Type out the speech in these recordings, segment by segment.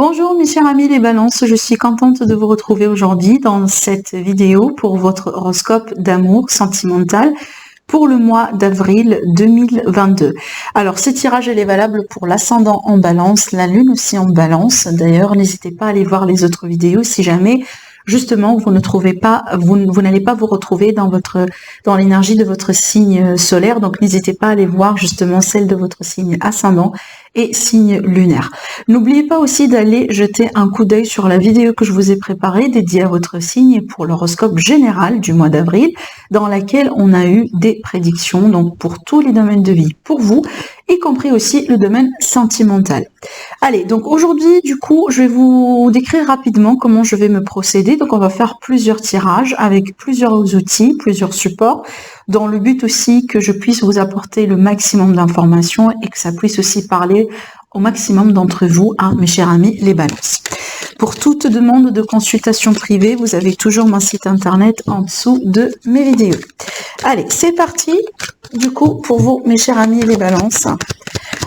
Bonjour mes chers amis les balances, je suis contente de vous retrouver aujourd'hui dans cette vidéo pour votre horoscope d'amour sentimental pour le mois d'avril 2022. Alors ce tirage il est valable pour l'ascendant en balance, la lune aussi en balance. D'ailleurs n'hésitez pas à aller voir les autres vidéos si jamais justement vous ne trouvez pas, vous n'allez pas vous retrouver dans l'énergie de votre signe solaire. Donc n'hésitez pas à aller voir justement celle de votre signe ascendant et signe lunaire. N'oubliez pas aussi d'aller jeter un coup d'œil sur la vidéo que je vous ai préparée dédiée à votre signe pour l'horoscope général du mois d'avril, dans laquelle on a eu des prédictions donc pour tous les domaines de vie pour vous, y compris aussi le domaine sentimental. Allez, donc aujourd'hui du coup je vais vous décrire rapidement comment je vais me procéder. Donc on va faire plusieurs tirages avec plusieurs outils, plusieurs supports, dans le but aussi que je puisse vous apporter le maximum d'informations et que ça puisse aussi parler au maximum d'entre vous, hein, mes chers amis les balances. Pour toute demande de consultation privée, vous avez toujours mon site internet en dessous de mes vidéos. Allez, c'est parti du coup pour vous mes chers amis les balances.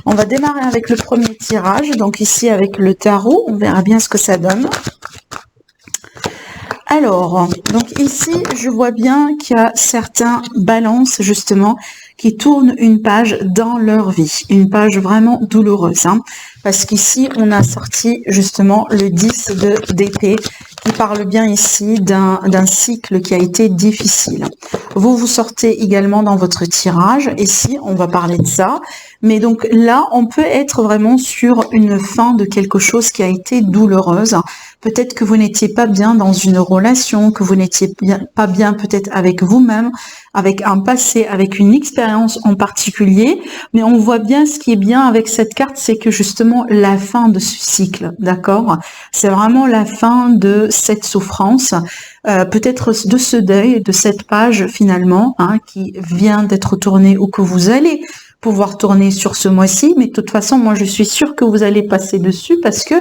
On va démarrer avec le premier tirage, donc ici avec le tarot, on verra bien ce que ça donne. Alors, donc ici, je vois bien qu'il y a certains balances, justement, qui tournent une page dans leur vie. Une page vraiment douloureuse, hein, parce qu'ici, on a sorti, justement, le 10 d'épée, qui parle bien ici d'un cycle qui a été difficile. Vous sortez également dans votre tirage. Ici, on va parler de ça. Mais donc là, on peut être vraiment sur une fin de quelque chose qui a été douloureuse. Peut-être que vous n'étiez pas bien dans une relation, que vous n'étiez pas bien peut-être avec vous-même, avec un passé, avec une expérience en particulier. Mais on voit bien ce qui est bien avec cette carte, c'est que justement la fin de ce cycle, d'accord? C'est vraiment la fin de cette souffrance, peut-être de ce deuil, de cette page finalement, hein, qui vient d'être tournée ou que vous allez pouvoir tourner sur ce mois-ci, mais de toute façon, moi je suis sûre que vous allez passer dessus parce que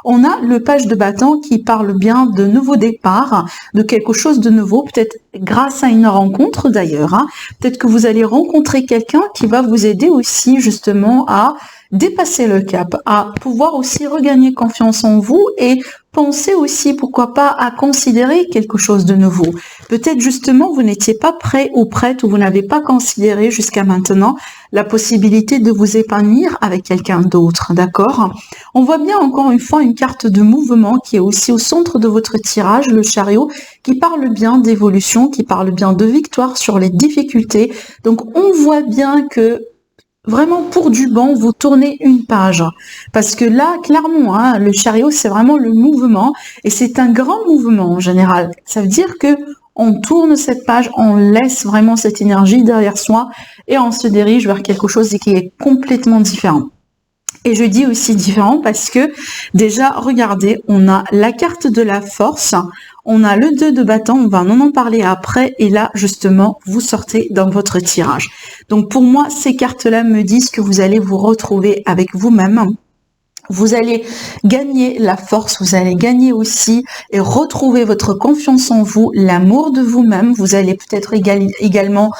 on a le page de bâton qui parle bien de nouveau départ, de quelque chose de nouveau, peut-être grâce à une rencontre d'ailleurs, hein. Peut-être que vous allez rencontrer quelqu'un qui va vous aider aussi justement à dépasser le cap, à pouvoir aussi regagner confiance en vous et penser aussi, pourquoi pas, à considérer quelque chose de nouveau. Peut-être justement, vous n'étiez pas prêt ou prête ou vous n'avez pas considéré jusqu'à maintenant la possibilité de vous épanouir avec quelqu'un d'autre, d'accord? On voit bien encore une fois une carte de mouvement qui est aussi au centre de votre tirage, le chariot, qui parle bien d'évolution, qui parle bien de victoire sur les difficultés. Donc on voit bien que vraiment pour du bon, vous tournez une page. Parce que là, clairement, hein, le chariot, c'est vraiment le mouvement et c'est un grand mouvement en général. Ça veut dire que on tourne cette page, on laisse vraiment cette énergie derrière soi et on se dirige vers quelque chose qui est complètement différent. Et je dis aussi différent parce que déjà, regardez, on a la carte de la force, on a le 2 de bâton, on va en parler après, et là, justement, vous sortez dans votre tirage. Donc pour moi, ces cartes-là me disent que vous allez vous retrouver avec vous-même. Vous allez gagner la force, vous allez gagner aussi et retrouver votre confiance en vous, l'amour de vous-même. Vous allez peut-être également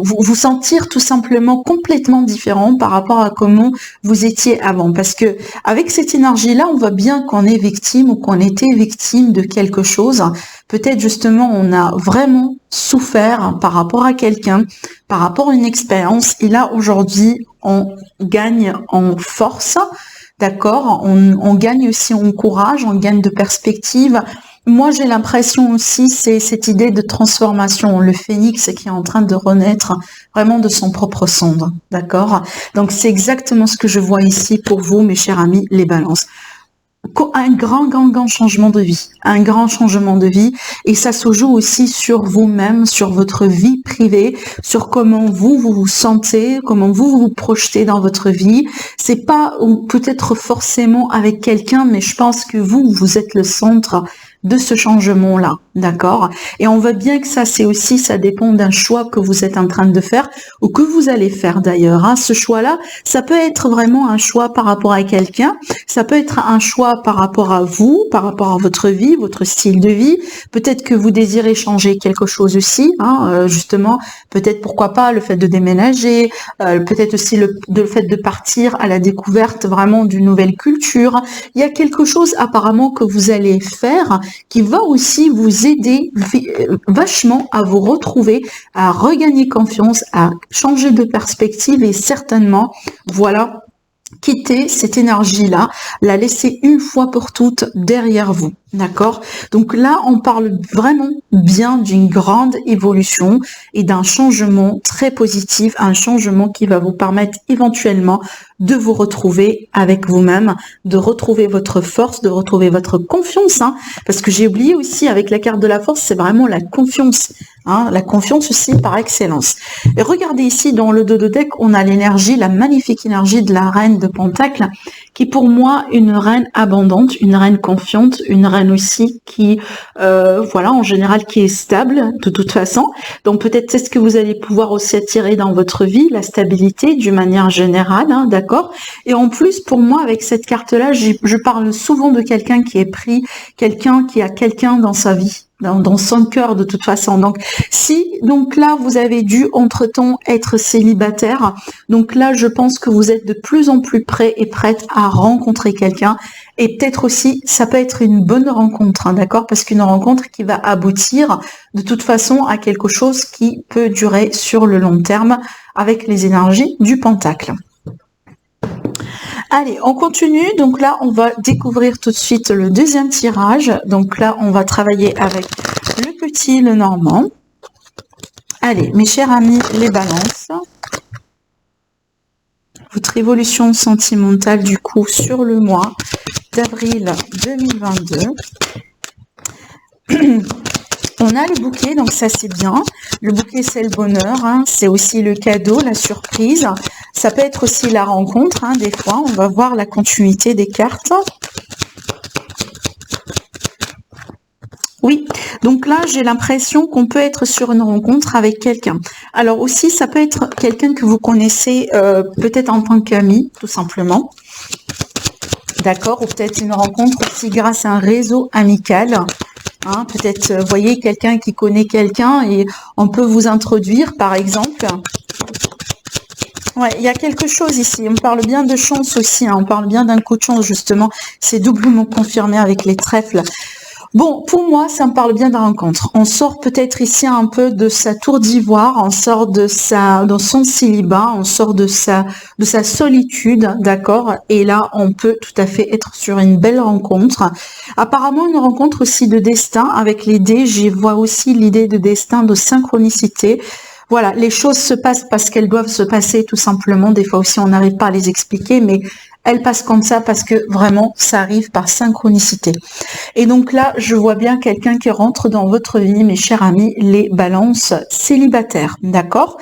vous sentir tout simplement complètement différent par rapport à comment vous étiez avant. Parce que avec cette énergie-là, on voit bien qu'on est victime ou qu'on était victime de quelque chose. Peut-être justement, on a vraiment souffert par rapport à quelqu'un, par rapport à une expérience. Et là, aujourd'hui, on gagne en force, d'accord? On gagne aussi en courage, on gagne de perspective. Moi, j'ai l'impression aussi, c'est cette idée de transformation, le phénix qui est en train de renaître vraiment de son propre cendre, d'accord? Donc, c'est exactement ce que je vois ici pour vous, mes chers amis, les balances. Un grand changement de vie, un grand changement de vie, et ça se joue aussi sur vous-même, sur votre vie privée, sur comment vous sentez, comment vous vous projetez dans votre vie. C'est pas peut-être forcément avec quelqu'un, mais je pense que vous êtes le centre de ce changement-là, d'accord? Et on voit bien que ça, c'est aussi, ça dépend d'un choix que vous êtes en train de faire ou que vous allez faire d'ailleurs. Hein. Ce choix-là, ça peut être vraiment un choix par rapport à quelqu'un, ça peut être un choix par rapport à vous, par rapport à votre vie, votre style de vie. Peut-être que vous désirez changer quelque chose aussi, hein, justement, peut-être pourquoi pas le fait de déménager, peut-être aussi le fait de partir à la découverte vraiment d'une nouvelle culture. Il y a quelque chose apparemment que vous allez faire qui va aussi vous aider vachement à vous retrouver, à regagner confiance, à changer de perspective et certainement, voilà, quitter cette énergie-là, la laisser une fois pour toutes derrière vous. D'accord? Donc là, on parle vraiment bien d'une grande évolution et d'un changement très positif, un changement qui va vous permettre éventuellement de vous retrouver avec vous-même, de retrouver votre force, de retrouver votre confiance, hein, parce que j'ai oublié aussi avec la carte de la force, c'est vraiment la confiance, hein, la confiance aussi par excellence. Et regardez ici dans le dos de deck, on a l'énergie, la magnifique énergie de la reine de Pentacle, qui pour moi une reine abondante, une reine confiante, une reine aussi qui, voilà, en général qui est stable de toute façon. Donc peut-être c'est ce que vous allez pouvoir aussi attirer dans votre vie, la stabilité d'une manière générale, hein, d'accord. Et en plus pour moi avec cette carte-là, je parle souvent de quelqu'un qui est pris, quelqu'un qui a quelqu'un dans sa vie. Dans son cœur de toute façon. Donc si donc là vous avez dû entre-temps être célibataire, donc là je pense que vous êtes de plus en plus prêt et prête à rencontrer quelqu'un et peut-être aussi ça peut être une bonne rencontre, hein, d'accord, parce qu'une rencontre qui va aboutir de toute façon à quelque chose qui peut durer sur le long terme avec les énergies du Pentacle. Allez, on continue. Donc là, on va découvrir tout de suite le deuxième tirage. Donc là, on va travailler avec le petit, le normand. Allez, mes chers amis, les balances. Votre évolution sentimentale, du coup, sur le mois d'avril 2022. On a le bouquet, donc ça c'est bien. Le bouquet c'est le bonheur, hein. C'est aussi le cadeau, la surprise. Ça peut être aussi la rencontre, hein, des fois. On va voir la continuité des cartes. Oui, donc là j'ai l'impression qu'on peut être sur une rencontre avec quelqu'un. Alors aussi ça peut être quelqu'un que vous connaissez peut-être en tant qu'ami, tout simplement. D'accord, ou peut-être une rencontre aussi grâce à un réseau amical. Hein, peut-être, vous voyez, quelqu'un qui connaît quelqu'un et on peut vous introduire, par exemple. Ouais, il y a quelque chose ici. On parle bien de chance aussi. Hein, on parle bien d'un coup de chance, justement. C'est doublement confirmé avec les trèfles. Bon, pour moi, ça me parle bien de rencontre. On sort peut-être ici un peu de sa tour d'ivoire, on sort de son célibat, on sort de sa solitude, d'accord? Et là, on peut tout à fait être sur une belle rencontre. Apparemment, une rencontre aussi de destin avec les dés. J'y vois aussi l'idée de destin, de synchronicité. Voilà, les choses se passent parce qu'elles doivent se passer tout simplement. Des fois aussi, on n'arrive pas à les expliquer, mais elles passent comme ça parce que vraiment, ça arrive par synchronicité. Et donc là, je vois bien quelqu'un qui rentre dans votre vie, mes chers amis, les balances célibataires, d'accord?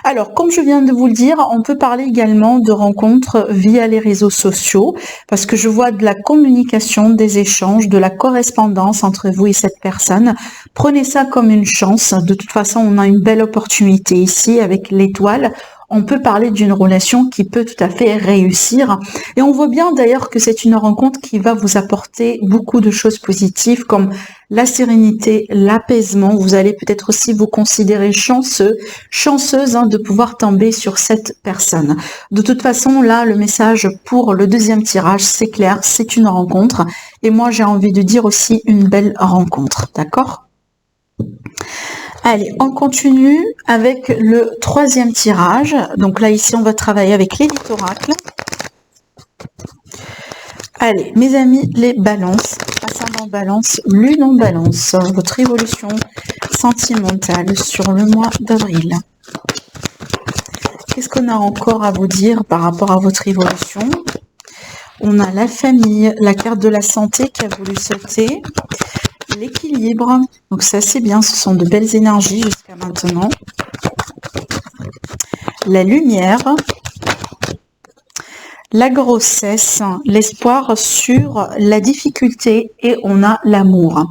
Alors, comme je viens de vous le dire, on peut parler également de rencontres via les réseaux sociaux, parce que je vois de la communication, des échanges, de la correspondance entre vous et cette personne. Prenez ça comme une chance. De toute façon, on a une belle opportunité ici avec l'étoile. On peut parler d'une relation qui peut tout à fait réussir. Et on voit bien d'ailleurs que c'est une rencontre qui va vous apporter beaucoup de choses positives comme la sérénité, l'apaisement. Vous allez peut-être aussi vous considérer chanceuse hein, de pouvoir tomber sur cette personne. De toute façon, là, le message pour le deuxième tirage, c'est clair, c'est une rencontre. Et moi, j'ai envie de dire aussi une belle rencontre. D'accord ? Allez, on continue avec le troisième tirage. Donc là, ici, on va travailler avec l'élite oracle. Allez, mes amis, les balances, ascendant balance, lune en balance, votre évolution sentimentale sur le mois d'avril. Qu'est-ce qu'on a encore à vous dire par rapport à votre évolution? On a la famille, la carte de la santé qui a voulu sauter. L'équilibre, donc ça c'est bien, ce sont de belles énergies jusqu'à maintenant. La lumière, la grossesse, l'espoir sur la difficulté et on a l'amour.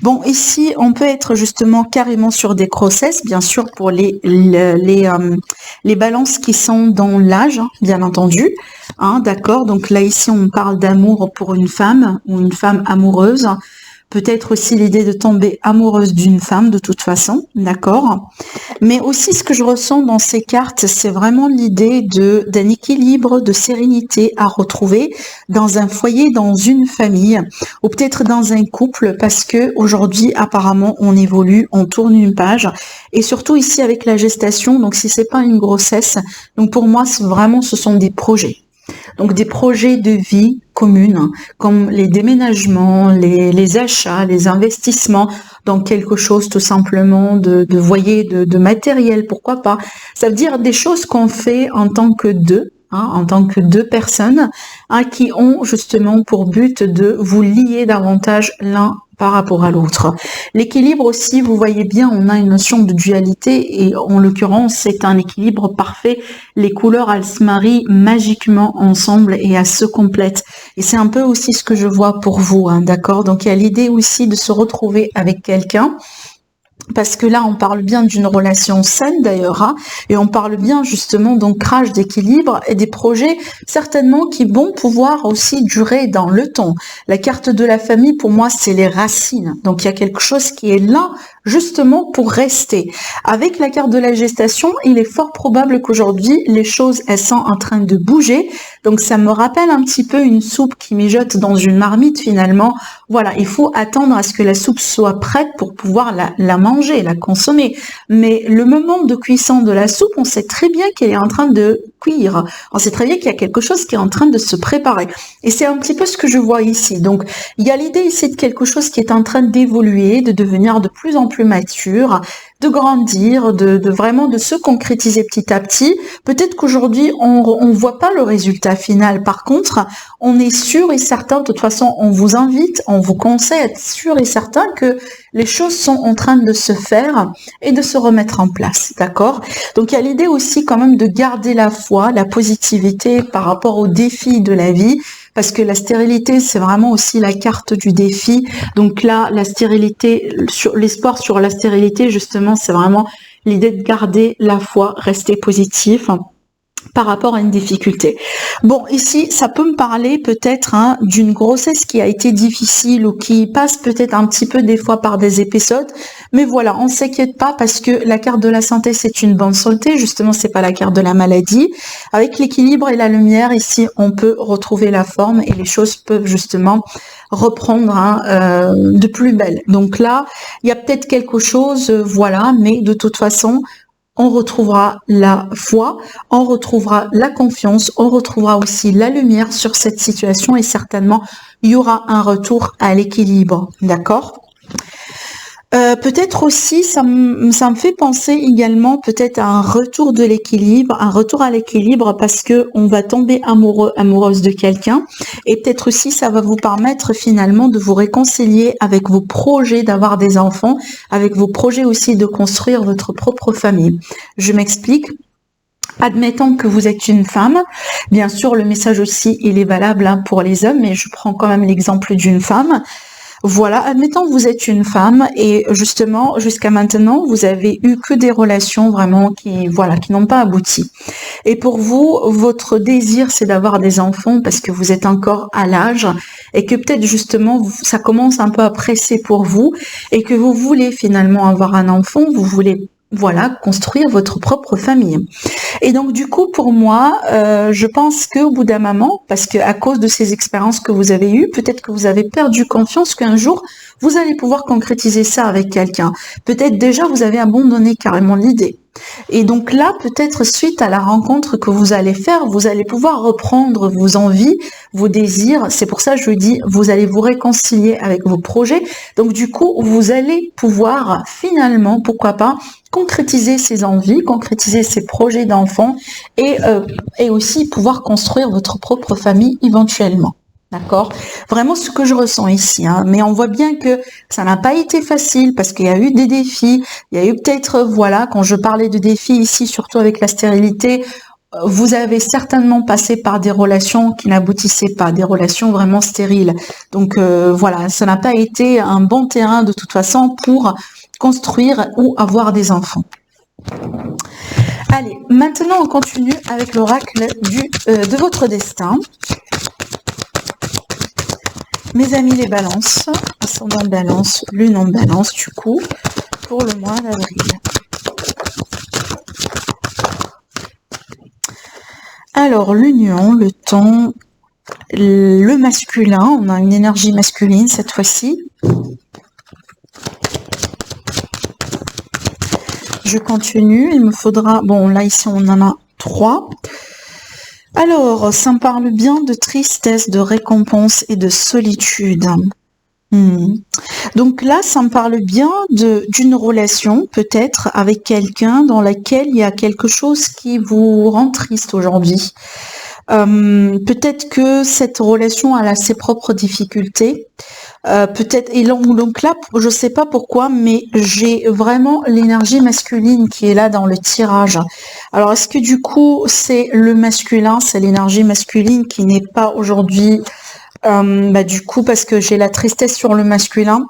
Bon, ici, on peut être justement carrément sur des grossesses, bien sûr, pour les balances qui sont dans l'âge, bien entendu. Hein, d'accord. Donc là, ici, on parle d'amour pour une femme ou une femme amoureuse. Peut-être aussi l'idée de tomber amoureuse d'une femme de toute façon, d'accord. Mais aussi ce que je ressens dans ces cartes, c'est vraiment l'idée d'un équilibre, de sérénité à retrouver dans un foyer, dans une famille, ou peut-être dans un couple, parce que aujourd'hui apparemment on évolue, on tourne une page, et surtout ici avec la gestation. Donc si c'est pas une grossesse, donc pour moi c'est vraiment ce sont des projets. Donc des projets de vie commune, comme les déménagements, les achats, les investissements dans quelque chose tout simplement de matériel, pourquoi pas. Ça veut dire des choses qu'on fait en tant que deux, en tant que deux personnes, qui ont justement pour but de vous lier davantage l'un par rapport à l'autre. L'équilibre aussi, vous voyez bien, on a une notion de dualité et en l'occurrence, c'est un équilibre parfait. Les couleurs, elles se marient magiquement ensemble et elles se complètent. Et c'est un peu aussi ce que je vois pour vous, d'accord? Donc il y a l'idée aussi de se retrouver avec quelqu'un. Parce que là, on parle bien d'une relation saine d'ailleurs, et on parle bien justement d'ancrage, d'équilibre et des projets certainement qui vont pouvoir aussi durer dans le temps. La carte de la famille, pour moi, c'est les racines. Donc, il y a quelque chose qui est là justement pour rester. Avec la carte de la gestation, il est fort probable qu'aujourd'hui, les choses, elles sont en train de bouger. Donc, ça me rappelle un petit peu une soupe qui mijote dans une marmite finalement. Voilà, il faut attendre à ce que la soupe soit prête pour pouvoir la manger, la consommer. Mais le moment de cuisson de la soupe, on sait très bien qu'elle est en train de cuire. On sait très bien qu'il y a quelque chose qui est en train de se préparer. Et c'est un petit peu ce que je vois ici. Donc, il y a l'idée ici de quelque chose qui est en train d'évoluer, de devenir de plus en plus mature, de grandir, de vraiment de se concrétiser petit à petit. Peut-être qu'aujourd'hui, on voit pas le résultat final. Par contre, on est sûr et certain, de toute façon, on vous invite, on vous conseille d'être sûr et certain que les choses sont en train de se faire et de se remettre en place, d'accord? Donc, il y a l'idée aussi quand même de garder la foi, la positivité par rapport aux défis de la vie, parce que la stérilité, c'est vraiment aussi la carte du défi. Donc là, la stérilité, l'espoir sur la stérilité, justement, c'est vraiment l'idée de garder la foi, rester positif par rapport à une difficulté. Bon, ici, ça peut me parler peut-être d'une grossesse qui a été difficile ou qui passe peut-être un petit peu des fois par des épisodes, mais voilà, on s'inquiète pas parce que la carte de la santé, c'est une bonne santé, justement, c'est pas la carte de la maladie. Avec l'équilibre et la lumière, ici, on peut retrouver la forme et les choses peuvent justement reprendre de plus belle. Donc là, il y a peut-être quelque chose, voilà, mais de toute façon, on retrouvera la foi, on retrouvera la confiance, on retrouvera aussi la lumière sur cette situation et certainement, il y aura un retour à l'équilibre, d'accord ? Peut-être aussi, ça me fait penser également peut-être à un retour de l'équilibre, un retour à l'équilibre parce que on va tomber amoureux, amoureuse de quelqu'un et peut-être aussi ça va vous permettre finalement de vous réconcilier avec vos projets d'avoir des enfants, avec vos projets aussi de construire votre propre famille. Je m'explique. Admettons que vous êtes une femme, bien sûr le message aussi il est valable pour les hommes, mais je prends quand même l'exemple d'une femme. Voilà, admettons que vous êtes une femme et justement, jusqu'à maintenant, vous avez eu que des relations vraiment qui n'ont pas abouti. Et pour vous, votre désir, c'est d'avoir des enfants parce que vous êtes encore à l'âge et que peut-être justement, ça commence un peu à presser pour vous et que vous voulez finalement avoir un enfant, vous voulez construire votre propre famille. Et donc du coup, pour moi, je pense qu'au bout d'un moment, parce que à cause de ces expériences que vous avez eues, peut-être que vous avez perdu confiance qu'un jour, vous allez pouvoir concrétiser ça avec quelqu'un. Peut-être déjà, vous avez abandonné carrément l'idée. Et donc là, peut-être suite à la rencontre que vous allez faire, vous allez pouvoir reprendre vos envies, vos désirs. C'est pour ça que je dis, vous allez vous réconcilier avec vos projets. Donc du coup, vous allez pouvoir finalement, pourquoi pas, concrétiser ses envies, concrétiser ses projets d'enfants et aussi pouvoir construire votre propre famille éventuellement. D'accord? Vraiment ce que je ressens ici, mais on voit bien que ça n'a pas été facile parce qu'il y a eu des défis, il y a eu peut-être, quand je parlais de défis ici, surtout avec la stérilité, vous avez certainement passé par des relations qui n'aboutissaient pas, des relations vraiment stériles. Donc voilà, ça n'a pas été un bon terrain de toute façon pour construire ou avoir des enfants. Allez, maintenant on continue avec l'oracle de votre destin. Mes amis les balances, ascendant balance, lune en balance du coup, pour le mois d'avril. Alors, l'union, le temps, le masculin, on a une énergie masculine cette fois-ci. Je continue, il me faudra, bon là ici on en a 3. Alors, ça me parle bien de tristesse, de récompense et de solitude. Donc là, ça me parle bien d'une relation, peut-être, avec quelqu'un dans laquelle il y a quelque chose qui vous rend triste aujourd'hui. Peut-être que cette relation elle a ses propres difficultés. Peut-être, et donc là, je sais pas pourquoi, mais j'ai vraiment l'énergie masculine qui est là dans le tirage. Alors, est-ce que du coup, c'est le masculin, c'est l'énergie masculine qui n'est pas aujourd'hui, du coup, parce que j'ai la tristesse sur le masculin,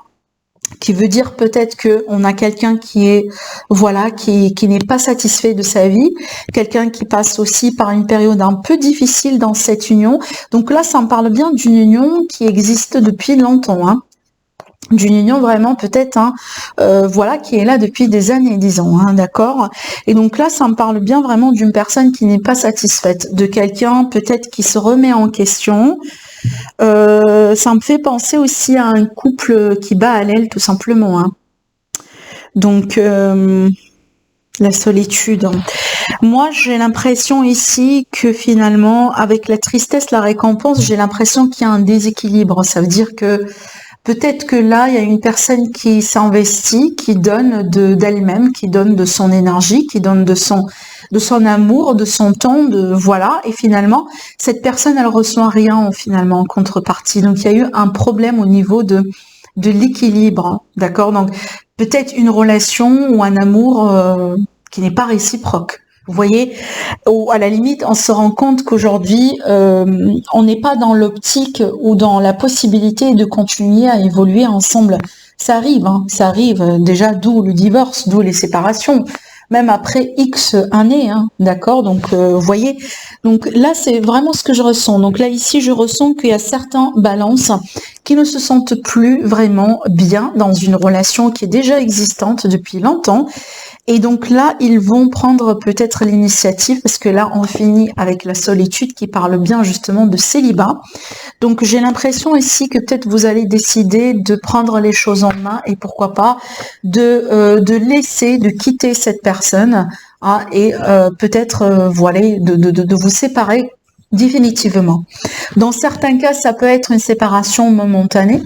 qui veut dire peut-être que on a quelqu'un qui est, voilà, qui n'est pas satisfait de sa vie, quelqu'un qui passe aussi par une période un peu difficile dans cette union. Donc là, ça me parle bien d'une union qui existe depuis longtemps, hein. D'une union vraiment peut-être, hein, voilà, qui est là depuis des années, disons, hein, d'accord. Et donc là, ça me parle bien vraiment d'une personne qui n'est pas satisfaite, de quelqu'un peut-être qui se remet en question. Ça me fait penser aussi à un couple qui bat à l'aile, tout simplement, hein. Donc la solitude. Moi, j'ai l'impression ici que finalement, avec la tristesse, la récompense, j'ai l'impression qu'il y a un déséquilibre. Ça veut dire que peut-être que là, il y a une personne qui s'investit, qui donne d'elle-même, qui donne de son énergie, qui donne de son amour, de son temps, voilà. Et finalement, cette personne, elle reçoit rien finalement en contrepartie. Donc, il y a eu un problème au niveau de l'équilibre, d'accord. Donc, peut-être une relation ou un amour qui n'est pas réciproque. Vous voyez, ou à la limite, on se rend compte qu'aujourd'hui, on n'est pas dans l'optique ou dans la possibilité de continuer à évoluer ensemble. Ça arrive, hein, ça arrive. Déjà, d'où le divorce, d'où les séparations, même après X années, hein, d'accord. Donc, vous voyez, donc là, c'est vraiment ce que je ressens. Donc là, ici, je ressens qu'il y a certains balances qui ne se sentent plus vraiment bien dans une relation qui est déjà existante depuis longtemps. Et donc là, ils vont prendre peut-être l'initiative, parce que là, on finit avec la solitude qui parle bien justement de célibat. Donc j'ai l'impression ici que peut-être vous allez décider de prendre les choses en main et pourquoi pas de laisser, de quitter cette personne, hein, et peut-être voilà, de vous séparer définitivement. Dans certains cas, ça peut être une séparation momentanée,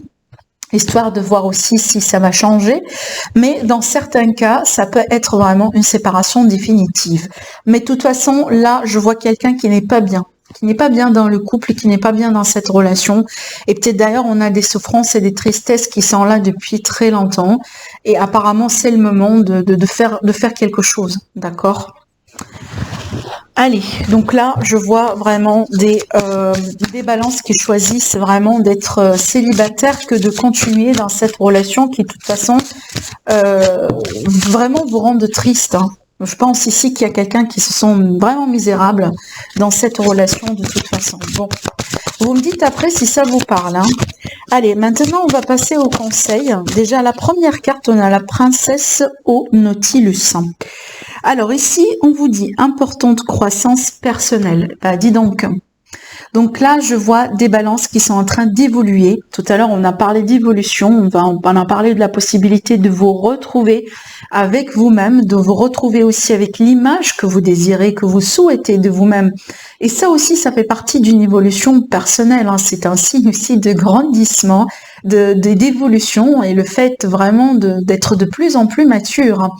histoire de voir aussi si ça va changer. Mais dans certains cas, ça peut être vraiment une séparation définitive. Mais de toute façon, là, je vois quelqu'un qui n'est pas bien dans le couple, qui n'est pas bien dans cette relation. Et peut-être d'ailleurs, on a des souffrances et des tristesses qui sont là depuis très longtemps. Et apparemment, c'est le moment de faire quelque chose. D'accord ? Allez, donc là, je vois vraiment des balances qui choisissent vraiment d'être célibataires que de continuer dans cette relation qui, de toute façon, vraiment vous rend triste, hein. Je pense ici qu'il y a quelqu'un qui se sent vraiment misérable dans cette relation de toute façon. Bon, vous me dites après si ça vous parle, hein. Allez, maintenant, on va passer au conseil. Déjà, la première carte, on a la princesse au Nautilus. Alors ici, on vous dit importante croissance personnelle. Bah, dis donc. Donc là, je vois des balances qui sont en train d'évoluer. Tout à l'heure, on a parlé d'évolution. On a parlé de la possibilité de vous retrouver avec vous-même, de vous retrouver aussi avec l'image que vous désirez, que vous souhaitez de vous-même. Et ça aussi, ça fait partie d'une évolution personnelle, hein. C'est un signe aussi de grandissement, d'évolution, et le fait vraiment d'être de plus en plus mature, hein.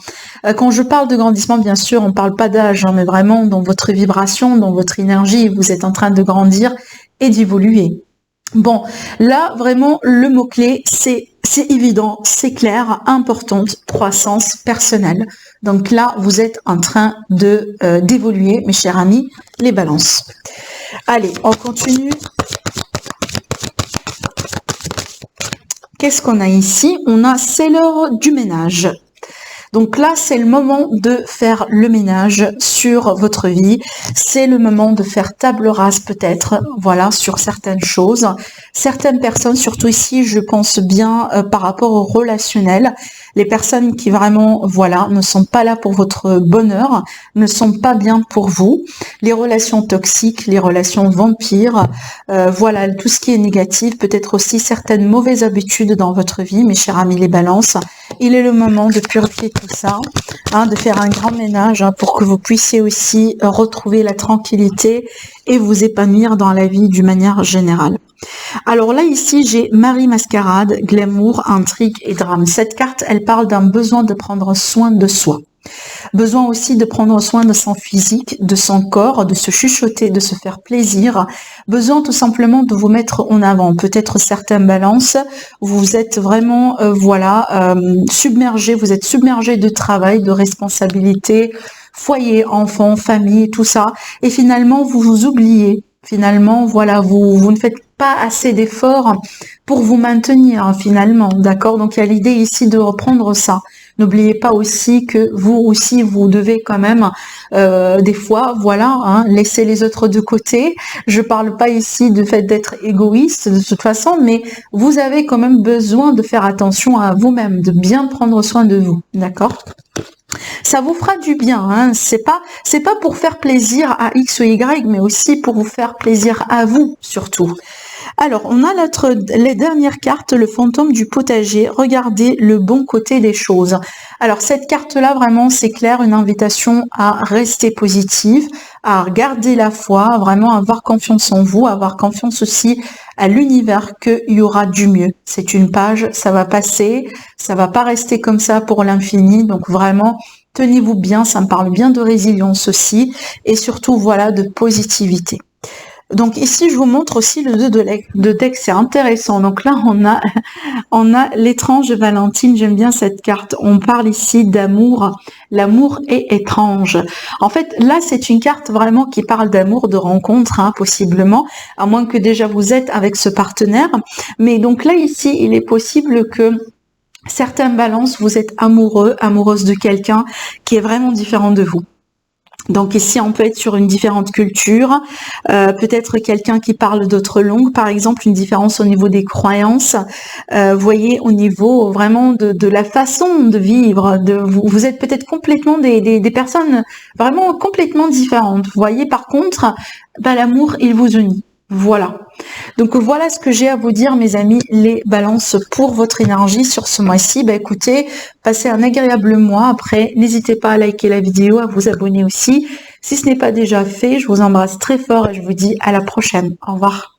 Quand je parle de grandissement, bien sûr, on ne parle pas d'âge, hein, mais vraiment dans votre vibration, dans votre énergie, vous êtes en train de grandir et d'évoluer. Bon, là, vraiment, le mot-clé, c'est c'est évident, c'est clair, importante croissance personnelle. Donc là, vous êtes en train de d'évoluer, mes chers amis, les balances. Allez, on continue. Qu'est-ce qu'on a ici? On a c'est l'heure du ménage. Donc là, c'est le moment de faire le ménage sur votre vie. C'est le moment de faire table rase peut-être, voilà, sur certaines choses. Certaines personnes, surtout ici, je pense bien par rapport au relationnel. Les personnes qui vraiment, voilà, ne sont pas là pour votre bonheur, ne sont pas bien pour vous. Les relations toxiques, les relations vampires, voilà, tout ce qui est négatif, peut-être aussi certaines mauvaises habitudes dans votre vie, mes chers amis les balances. Il est le moment de purifier tout ça, hein, de faire un grand ménage hein, pour que vous puissiez aussi retrouver la tranquillité et vous épanouir dans la vie d'une manière générale. Alors là, ici, j'ai Marie Mascarade, glamour, intrigue et drame. Cette carte, elle parle d'un besoin de prendre soin de soi. Besoin aussi de prendre soin de son physique, de son corps, de se chuchoter, de se faire plaisir. Besoin tout simplement de vous mettre en avant. Peut-être certaines balances, vous êtes vraiment, submergé, vous êtes submergé de travail, de responsabilités, foyer, enfants, famille, tout ça. Et finalement, vous vous oubliez. Finalement, voilà, vous ne faites pas assez d'efforts pour vous maintenir finalement, d'accord? Donc il y a l'idée ici de reprendre ça. N'oubliez pas aussi que vous aussi, vous devez quand même des fois, voilà, hein, laisser les autres de côté. Je parle pas ici du fait d'être égoïste de toute façon, mais vous avez quand même besoin de faire attention à vous-même, de bien prendre soin de vous, d'accord? Ça vous fera du bien, hein. C'est pas pour faire plaisir à X ou Y, mais aussi pour vous faire plaisir à vous, surtout. Alors, on a les dernières cartes, le fantôme du potager. Regardez le bon côté des choses. Alors, cette carte-là, vraiment, c'est clair, une invitation à rester positive, à garder la foi, vraiment avoir confiance en vous, avoir confiance aussi à l'univers qu'il y aura du mieux. C'est une page, ça va passer, ça va pas rester comme ça pour l'infini. Donc, vraiment, tenez-vous bien, ça me parle bien de résilience aussi, et surtout, voilà, de positivité. Donc ici, je vous montre aussi le 2 de deck, c'est intéressant. Donc là, on a l'étrange Valentine, j'aime bien cette carte. On parle ici d'amour. L'amour est étrange. En fait, là, c'est une carte vraiment qui parle d'amour, de rencontre, hein, possiblement, à moins que déjà vous êtes avec ce partenaire. Mais donc là, ici, il est possible que certaines balances, vous êtes amoureux, amoureuse de quelqu'un qui est vraiment différent de vous. Donc ici, on peut être sur une différente culture, peut-être quelqu'un qui parle d'autres langues, par exemple, une différence au niveau des croyances, voyez, au niveau vraiment de la façon de vivre, vous êtes peut-être complètement des personnes vraiment complètement différentes. Vous voyez, par contre, l'amour, il vous unit. Voilà. Donc voilà ce que j'ai à vous dire, mes amis, les balances pour votre énergie sur ce mois-ci. Écoutez, passez un agréable mois. Après, n'hésitez pas à liker la vidéo, à vous abonner aussi. Si ce n'est pas déjà fait, je vous embrasse très fort et je vous dis à la prochaine. Au revoir.